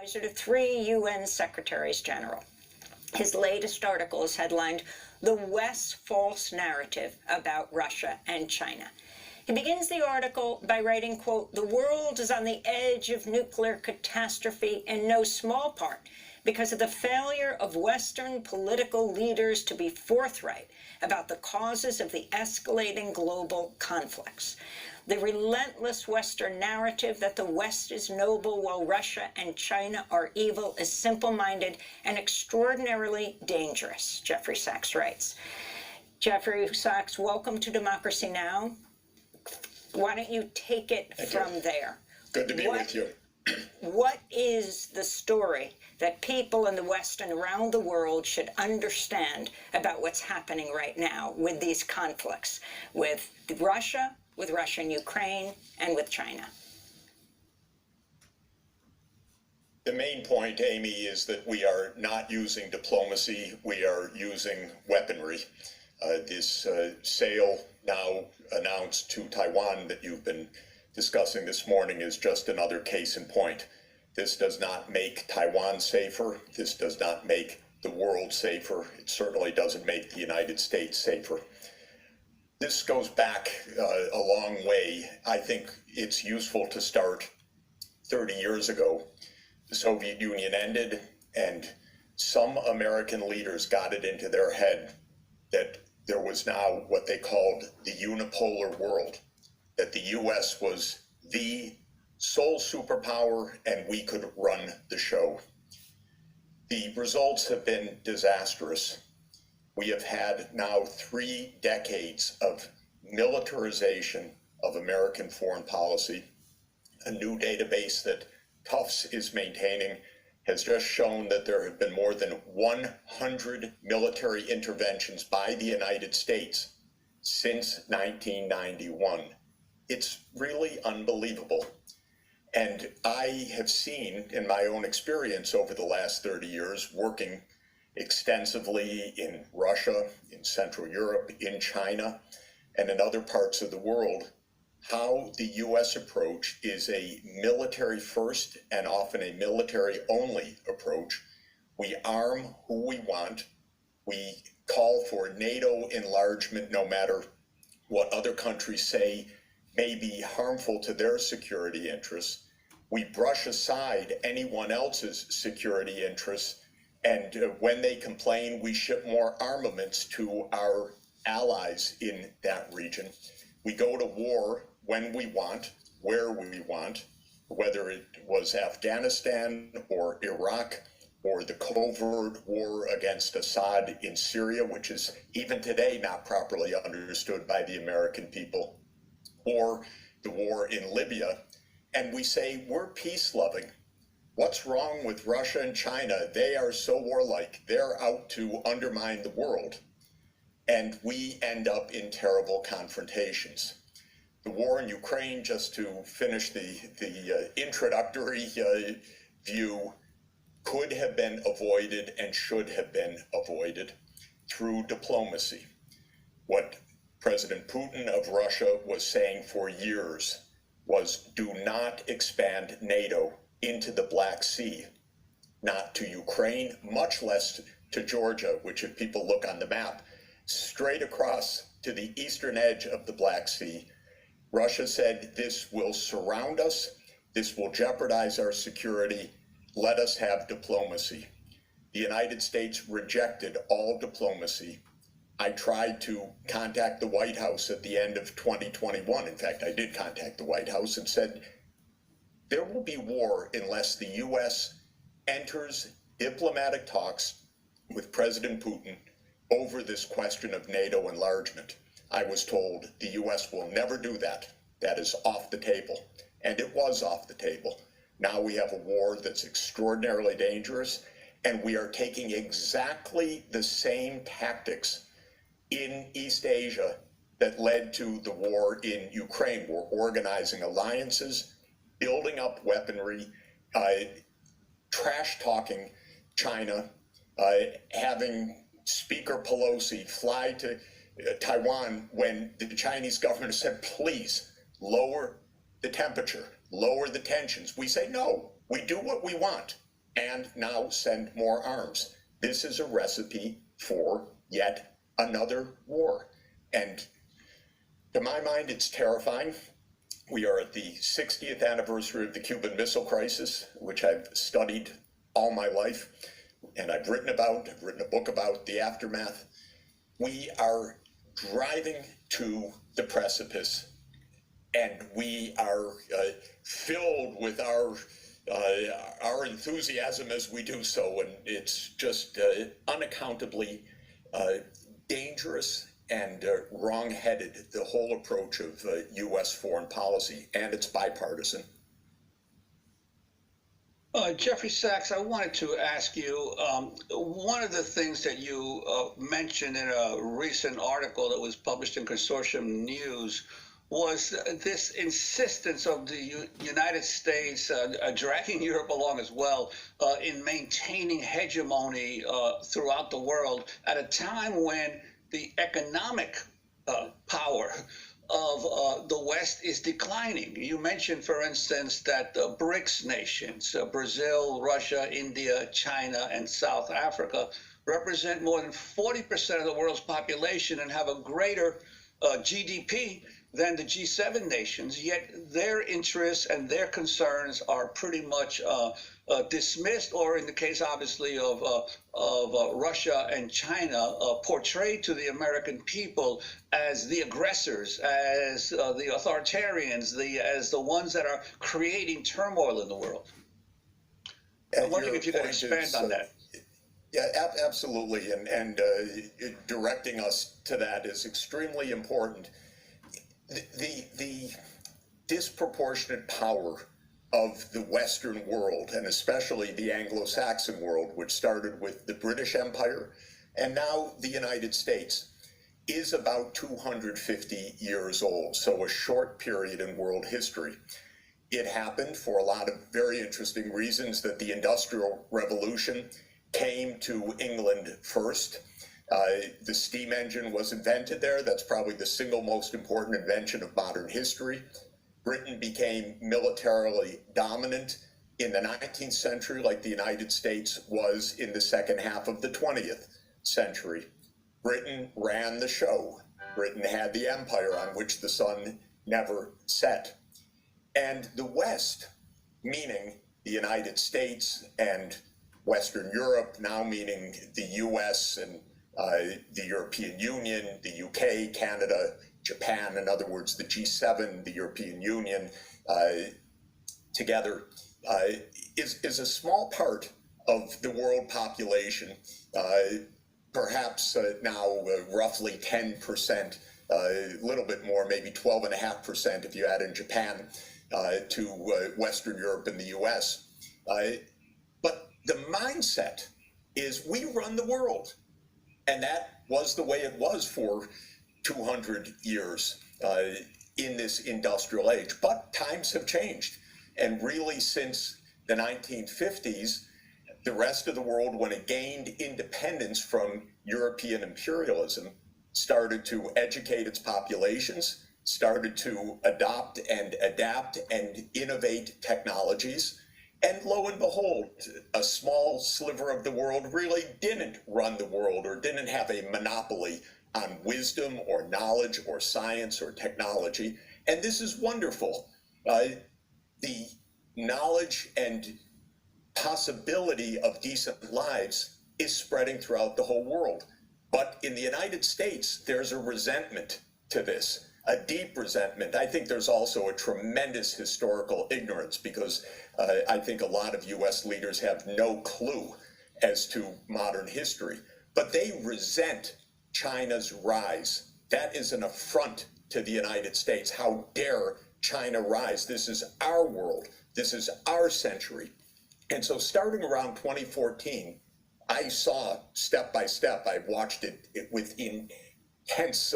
advisor to 3 UN Secretaries General. His latest article is headlined, "The West's False Narrative About Russia and China." He begins the article by writing, quote, "The world is on the edge of nuclear catastrophe in no small part because of the failure of Western political leaders to be forthright about the causes of the escalating global conflicts. The relentless Western narrative that the West is noble while Russia and China are evil is simple-minded and extraordinarily dangerous," Jeffrey Sachs writes. Jeffrey Sachs, welcome to Democracy Now! Why don't you take it from there? Good to be with you. What is the story that people in the West and around the world should understand about what's happening right now with these conflicts, with Russia and Ukraine, and with China? The main point, Amy, is that we are not using diplomacy. We are using weaponry. This sale now announced to Taiwan that you've been discussing this morning is just another case in point. This does not make Taiwan safer. This does not make the world safer. It certainly doesn't make the United States safer. This goes back a long way. I think it's useful to start 30 years ago. The Soviet Union ended, and some American leaders got it into their head that there was now what they called the unipolar world, that the U.S. was the sole superpower and we could run the show. The results have been disastrous. We have had now 3 decades of militarization of American foreign policy. A new database that Tufts is maintaining has just shown that there have been more than 100 military interventions by the United States since 1991. It's really unbelievable. And I have seen in my own experience over the last 30 years, working extensively in Russia, in Central Europe, in China, and in other parts of the world, how the U.S. approach is a military first and often a military only approach. We arm who we want. We call for NATO enlargement no matter what other countries say may be harmful to their security interests. We brush aside anyone else's security interests, and when they complain, we ship more armaments to our allies in that region. We go to war when we want, where we want, whether it was Afghanistan or Iraq or the covert war against Assad in Syria, which is even today not properly understood by the American people, or the war in Libya. And we say, we're peace-loving. What's wrong with Russia and China? They are so warlike. They're out to undermine the world. And we end up in terrible confrontations. The war in Ukraine, just to finish the introductory view, could have been avoided and should have been avoided through diplomacy. What President Putin of Russia was saying for years was, do not expand NATO into the Black Sea, not to Ukraine, much less to Georgia, which if people look on the map, straight across to the eastern edge of the Black Sea. Russia said, this will surround us, this will jeopardize our security, let us have diplomacy. The United States rejected all diplomacy. I tried to contact the White House at the end of 2021. In fact, I did contact the White House and said, there will be war unless the U.S. enters diplomatic talks with President Putin over this question of NATO enlargement. I was told the U.S. will never do that. That is off the table. And it was off the table. Now we have a war that's extraordinarily dangerous, and we are taking exactly the same tactics in East Asia that led to the war in Ukraine. We're organizing alliances, building up weaponry, trash-talking China, having Speaker Pelosi fly to Taiwan when the Chinese government said, please lower the temperature, lower the tensions. We say, no, we do what we want. and now send more arms. This is a recipe for yet another war. And to my mind, it's terrifying. We are at the 60th anniversary of the Cuban Missile Crisis, which I've studied all my life, and I've written a book about the aftermath. We are driving to the precipice, and we are filled with our enthusiasm as we do so, and it's just unaccountably dangerous and wrong-headed, the whole approach of U.S. foreign policy, and it's bipartisan. Jeffrey Sachs, I wanted to ask you, one of the things that you mentioned in a recent article that was published in Consortium News was this insistence of the United States, dragging Europe along as well, in maintaining hegemony throughout the world at a time when the economic power of the West is declining. You mentioned, for instance, that the BRICS nations, Brazil, Russia, India, China, and South Africa, represent more than 40% of the world's population and have a greater GDP than the G7 nations, yet their interests and their concerns are pretty much dismissed, or in the case, obviously, of Russia and China, portrayed to the American people as the aggressors, as the authoritarians, as the ones that are creating turmoil in the world. I'm wondering if you could expand on that. Yeah, absolutely, and directing us to that is extremely important. The disproportionate power of the Western world, and especially the Anglo-Saxon world, which started with the British Empire and now the United States, is about 250 years old, so a short period in world history. It happened for a lot of very interesting reasons that the Industrial Revolution came to England first. The steam engine was invented there. That's probably the single most important invention of modern history. Britain became militarily dominant in the 19th century, like the United States was in the second half of the 20th century. Britain ran the show. Britain had the empire on which the sun never set. And the West, meaning the United States and Western Europe, now meaning the US and the European Union, the UK, Canada, Japan, in other words, the G7, the European Union, together, is a small part of the world population, perhaps now roughly 10%, a little bit more, maybe 12.5% if you add in Japan, to Western Europe and the US. But the mindset is we run the world. And that was the way it was for 200 years in this industrial age. But times have changed. And really, since the 1950s, the rest of the world, when it gained independence from European imperialism, started to educate its populations, started to adopt and adapt and innovate technologies. And lo and behold, a small sliver of the world really didn't run the world or didn't have a monopoly on wisdom or knowledge or science or technology. And this is wonderful. The knowledge and possibility of decent lives is spreading throughout the whole world. But in the United States, there's a resentment to this. A deep resentment. I think there's also a tremendous historical ignorance because I think a lot of U.S. leaders have no clue as to modern history. But they resent China's rise. That is an affront to the United States. How dare China rise? This is our world. This is our century. And so starting around 2014, I saw step by step, I watched it with intense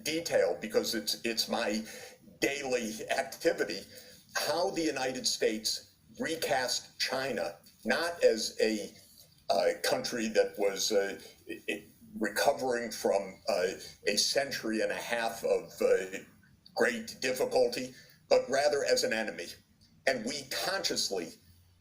detail because it's my daily activity, how the United States recast China, not as a country that was recovering from a century and a half of great difficulty, but rather as an enemy. And we consciously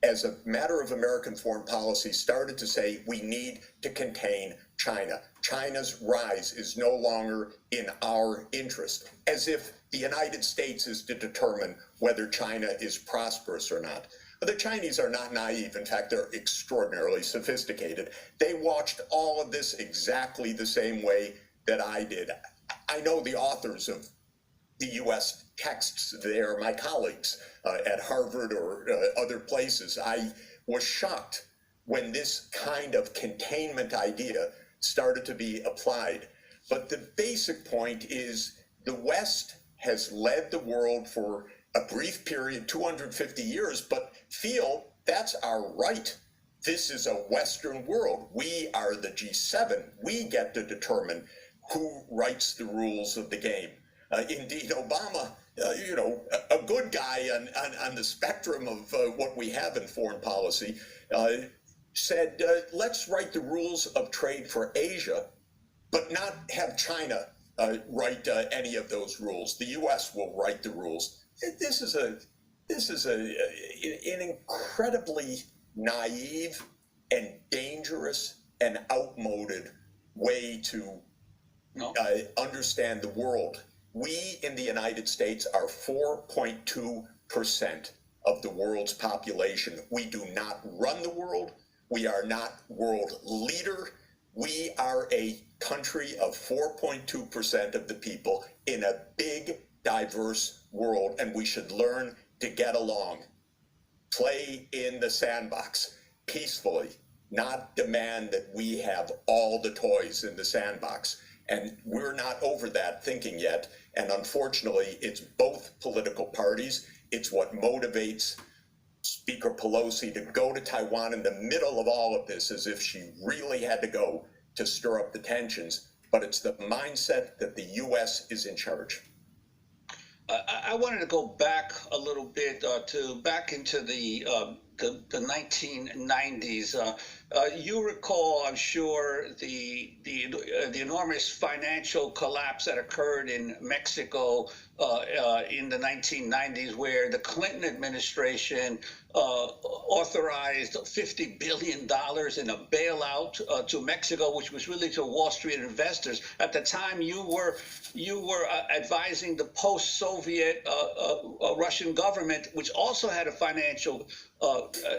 as a matter of American foreign policy, started to say we need to contain China. China's rise is no longer in our interest, as if the United States is to determine whether China is prosperous or not. But the Chinese are not naive. In fact, they're extraordinarily sophisticated. They watched all of this exactly the same way that I did. I know the authors of the U.S. texts. They are my colleagues at Harvard or other places. I was shocked when this kind of containment idea started to be applied. But the basic point is the West has led the world for a brief period, 250 years, but feel that's our right. This is a Western world. We are the G7. We get to determine who writes the rules of the game. Indeed, Obama, a good guy on the spectrum of what we have in foreign policy, said, let's write the rules of trade for Asia, but not have China write any of those rules. The U.S. will write the rules. This is an incredibly naive and dangerous and outmoded way to understand the world. We in the United States are 4.2% of the world's population. We do not run the world. We are not world leader. We are a country of 4.2% of the people in a big, diverse world, and we should learn to get along. Play in the sandbox peacefully, not demand that we have all the toys in the sandbox. And we're not over that thinking yet. And unfortunately, it's both political parties. It's what motivates Speaker Pelosi to go to Taiwan in the middle of all of this, as if she really had to go to stir up the tensions. But it's the mindset that the U.S. is in charge. I wanted to go back a little bit back into the 1990s. You recall, I'm sure, the enormous financial collapse that occurred in Mexico in the 1990s, where the Clinton administration authorized $50 billion in a bailout to Mexico, which was really to Wall Street investors. At the time, you were advising the post-Soviet Russian government, which also had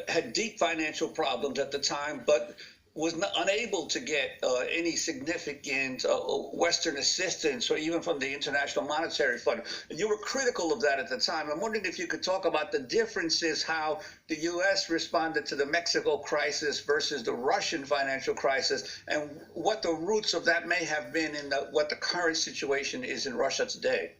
had deep financial problems at the time, but was unable to get any significant Western assistance, or even from the International Monetary Fund. You were critical of that at the time. I'm wondering if you could talk about the differences, how the U.S. responded to the Mexico crisis versus the Russian financial crisis, and what the roots of that may have been in what the current situation is in Russia today.